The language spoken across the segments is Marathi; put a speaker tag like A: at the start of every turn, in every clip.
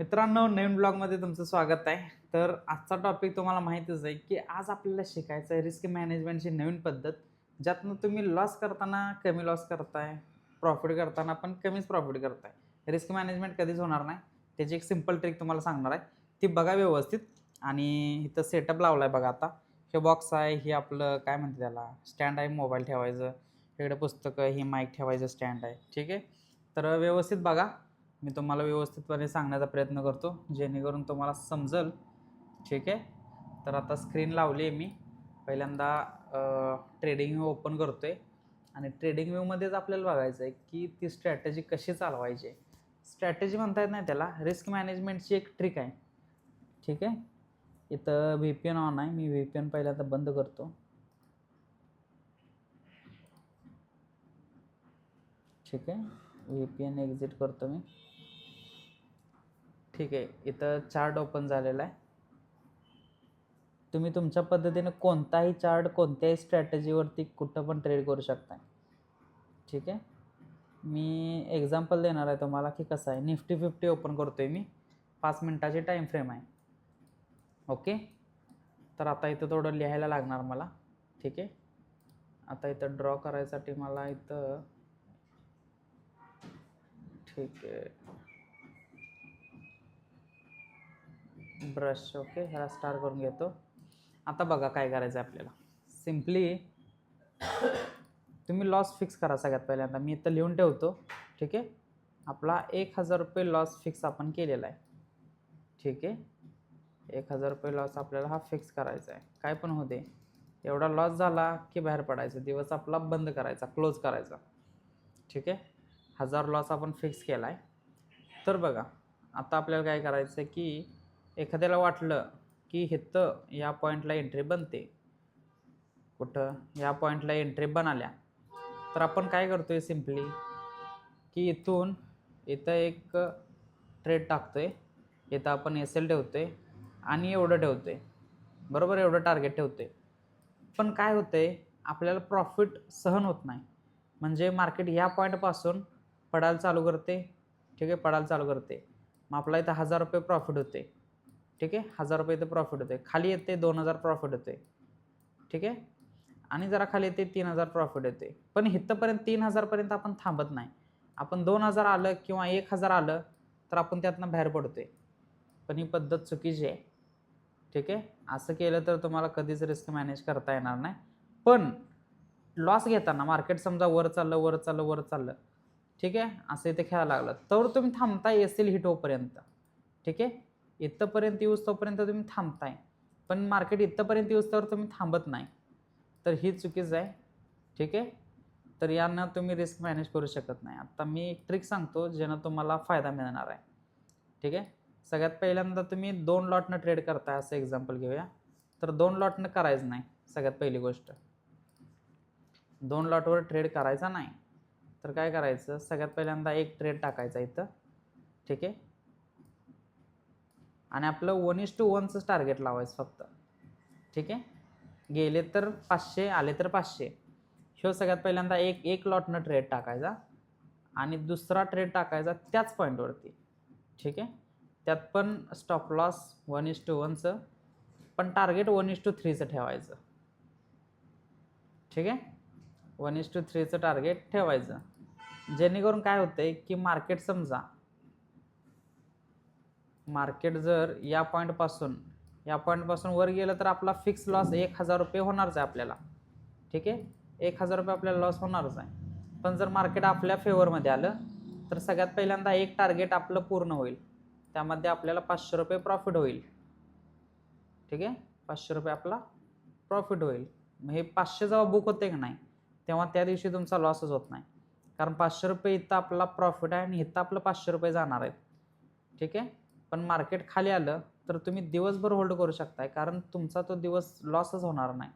A: मित्रांनो, नवीन ब्लॉगमध्ये तुमचं स्वागत आहे. तर आजचा टॉपिक तुम्हाला माहीतच आहे की आज आपल्याला शिकायचं आहे रिस्क मॅनेजमेंटची नवीन पद्धत, ज्यातनं तुम्ही लॉस करताना कमी लॉस करताय, प्रॉफिट करताना पण कमीच प्रॉफिट करताय. रिस्क मॅनेजमेंट कधीच होणार नाही. त्याची एक सिंपल ट्रिक तुम्हाला सांगणार आहे, ती बघा व्यवस्थित. आणि इथं सेटअप लावला आहे बघा. आता हे बॉक्स आहे, हे आपलं काय म्हणते त्याला स्टँड आहे मोबाईल ठेवायचं, इकडे पुस्तकं, ही माईक ठेवायचं स्टँड आहे. ठीक आहे, तर व्यवस्थित बघा. मी तुम्हाला व्यवस्थितपणे सांगण्याचा प्रयत्न करतो जेणेकरून तुम्हाला समजेल. ठीक आहे, तर आता स्क्रीन लावली आहे मी. पहिल्यांदा ट्रेडिंग व्यू ओपन करतो आहे आणि ट्रेडिंग व्ह्यूमध्येच आपल्याला बघायचं आहे की ती स्ट्रॅटेजी कशी चालवायची. स्ट्रॅटेजी म्हणता येत नाही त्याला, रिस्क मॅनेजमेंटची एक ट्रिक आहे. ठीक आहे, इथं व्ही पी एन ऑन आहे. मी व्ही पी एन पहिल्यांदा बंद करतो. ठीक आहे, व्ही पी एन एक्झिट करतो मी. ठीक आहे, इथं चार्ट ओपन झालेला आहे. तुम्ही तुमच्या पद्धतीने कोणताही चार्ट कोणत्याही स्ट्रॅटेजीवरती कुठं पण ट्रेड करू शकता. ठीक आहे, मी एक्झाम्पल देणार आहे तुम्हाला की कसं आहे. निफ्टी 50 ओपन करतोय मी, 5 मिनिटाची टाईम फ्रेम आहे. ओके, तर आता इथं थोडं लिहायला लागणार मला. ठीक आहे, आता इथं ड्रॉ करायसाठी मला इथं, ठीक आहे, ब्रश. ओके, ह्याला स्टार करून घेतो. आता बघा काय करायचं आहे आपल्याला. सिम्पली तुम्ही लॉस फिक्स करा सगळ्यात पहिल्यांदा. मी इथं लिहून ठेवतो. ठीक आहे, आपला 1000 रुपये लॉस फिक्स आपण केलेला आहे. ठीक आहे, 1000 रुपये लॉस आपल्याला हा फिक्स करायचा आहे. काय पण होते, एवढा लॉस झाला की बाहेर पडायचं, दिवस आपला बंद करायचा, क्लोज करायचा. ठीक आहे, 1000 लॉस आपण फिक्स केला आहे. तर बघा, आता आपल्याला काय करायचं आहे की एखाद्याला वाटलं की इथं या पॉईंटला एंट्री बनते, कुठं या पॉईंटला एंट्री बनाल्या, तर आपण काय करतोय सिम्पली की इथं एक ट्रेड टाकतोय. इथं आपण एस एल ठेवतोय आणि एवढं ठेवतोय, बरोबर, एवढं टार्गेट ठेवतोय. पण काय होतंय, आपल्याला प्रॉफिट सहन होत नाही. म्हणजे मार्केट ह्या पॉईंटपासून पडायला चालू करते. ठीक आहे, पडायला चालू करते, मग आपला इथं 1000 रुपये प्रॉफिट होते. ठीक आहे, 1000 रुपये इथं प्रॉफिट होते. खाली येते 2000 प्रॉफिट होते. ठीक आहे, आणि जरा खाली येते 3000 प्रॉफिट येते. पण इथंपर्यंत 3000 पर्यंत आपण थांबत नाही. आपण 2000 आलं किंवा 1000 आलं तर आपण त्यातनं बाहेर पडतोय. पण ही पद्धत चुकीची आहे. ठीक आहे, असं केलं तर तुम्हाला कधीच रिस्क मॅनेज करता येणार नाही. पण लॉस घेताना मार्केट समजा वर चाललं वर चाललं वर चाललं, ठीक आहे, असं इथे खेळायला लागलं तर तुम्ही थांबताय एस एल हिट होईपर्यंत. ठीक आहे, इथंपर्यंत येऊस तोपर्यंत तुम्ही थांबताय, पण मार्केट इथंपर्यंत येऊस तर तुम्ही थांबत नाही. तर ही चुकीचं आहे. ठीक आहे, तर यांना तुम्ही रिस्क मॅनेज करू शकत नाही. आता मी एक ट्रिक सांगतो ज्यानं तुम्हाला फायदा मिळणार आहे. ठीक आहे, सगळ्यात पहिल्यांदा तुम्ही 2 लॉटनं ट्रेड करताय असं एक्झाम्पल घेऊया. तर 2 लॉटनं करायचं नाही. सगळ्यात पहिली गोष्ट, 2 लॉटवर ट्रेड करायचा नाही. तर काय करायचं, सगळ्यात पहिल्यांदा एक ट्रेड टाकायचा इथं. ठीक आहे, आणि आपलं 1:1चं टार्गेट लावायचं फक्त. ठीक आहे, गेले तर 500, आले तर 500. ह्यो सगळ्यात पहिल्यांदा एक लॉटनं ट्रेड टाकायचा आणि दुसरा ट्रेड टाकायचा त्याच पॉईंटवरती. ठीक आहे, त्यात पण स्टॉप लॉस 1:1चं, पण टार्गेट 1:3चं ठेवायचं. ठीक आहे, 1:3चं टार्गेट ठेवायचं. जेणेकरून काय होतंय की मार्केट समजा, मार्केट जर या पॉईंटपासून वर गेलं तर आपला फिक्स लॉस 1000 रुपये होणारच आहे आपल्याला. ठीक आहे, 1000 रुपये आपल्याला लॉस होणारच आहे. पण जर मार्केट आपल्या फेवरमध्ये आलं तर सगळ्यात पहिल्यांदा एक टार्गेट आपलं पूर्ण होईल, त्यामध्ये आपल्याला 500 रुपये प्रॉफिट होईल. ठीक आहे, 500 रुपये आपला प्रॉफिट होईल. मग हे 500 जेव्हा बुक होते की नाही, तेव्हा त्या दिवशी तुमचा लॉसच होत नाही. कारण 500 रुपये इथं आपला प्रॉफिट आहे आणि इथं आपलं 500 रुपये जाणार आहेत. ठीक आहे, पण मार्केट खाली आलं तर तुम्ही दिवसभर होल्ड करू शकताय, कारण तुमचा तो दिवस लॉसच होणार नाही.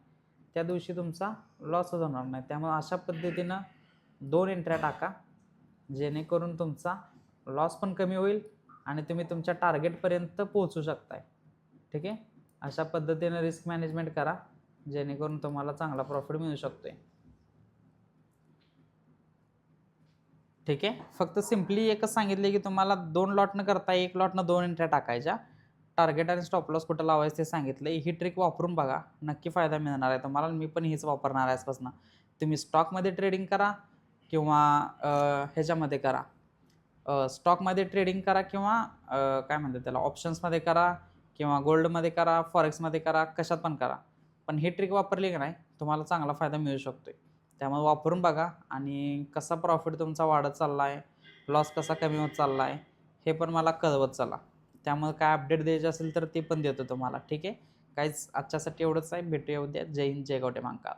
A: त्या दिवशी तुमचा लॉसच होणार नाही. त्यामुळे अशा पद्धतीनं 2 एंट्र्या टाका, जेणेकरून तुमचा लॉस पण कमी होईल आणि तुम्ही तुमच्या टार्गेटपर्यंत पोहोचू शकताय. ठीक आहे, अशा पद्धतीने रिस्क मॅनेजमेंट करा, जेणेकरून तुम्हाला चांगला प्रॉफिट मिळू शकतोय. ठीक आहे. फक्त सिम्पली एकच सांगितले की तुम्हाला 2 लॉटनं करता 1 लॉटनं 2 एंट्र्या टाकायच्या. टार्गेट आणि स्टॉप लॉस कुठं लावायचं ते सांगितलं. ही ट्रिक वापरून बघा, नक्की फायदा मिळणार आहे तुम्हाला. मी पण हीच वापरणार आहे आजपासून. तुम्ही स्टॉकमध्ये ट्रेडिंग करा किंवा ह्याच्यामध्ये करा, स्टॉकमध्ये ट्रेडिंग करा किंवा काय म्हणतात त्याला, ऑप्शन्समध्ये करा किंवा गोल्डमध्ये करा, फॉरेक्समध्ये करा, कशात पण करा. पण ही ट्रिक वापरली की नाही तुम्हाला चांगला फायदा मिळू शकतो. त्यामुळे वापरून बघा आणि कसा प्रॉफिट तुमचा वाढत चालला आहे, लॉस कसा कमी होत चालला आहे, हे पण मला कळवत चला. त्यामुळे काय अपडेट द्यायचे असेल तर ते पण देतो तुम्हाला. ठीक आहे. काहीच आजच्यासाठी एवढंच आहे. भेटूया उद्या. जय हिंद, जय गवटे महाकाळ.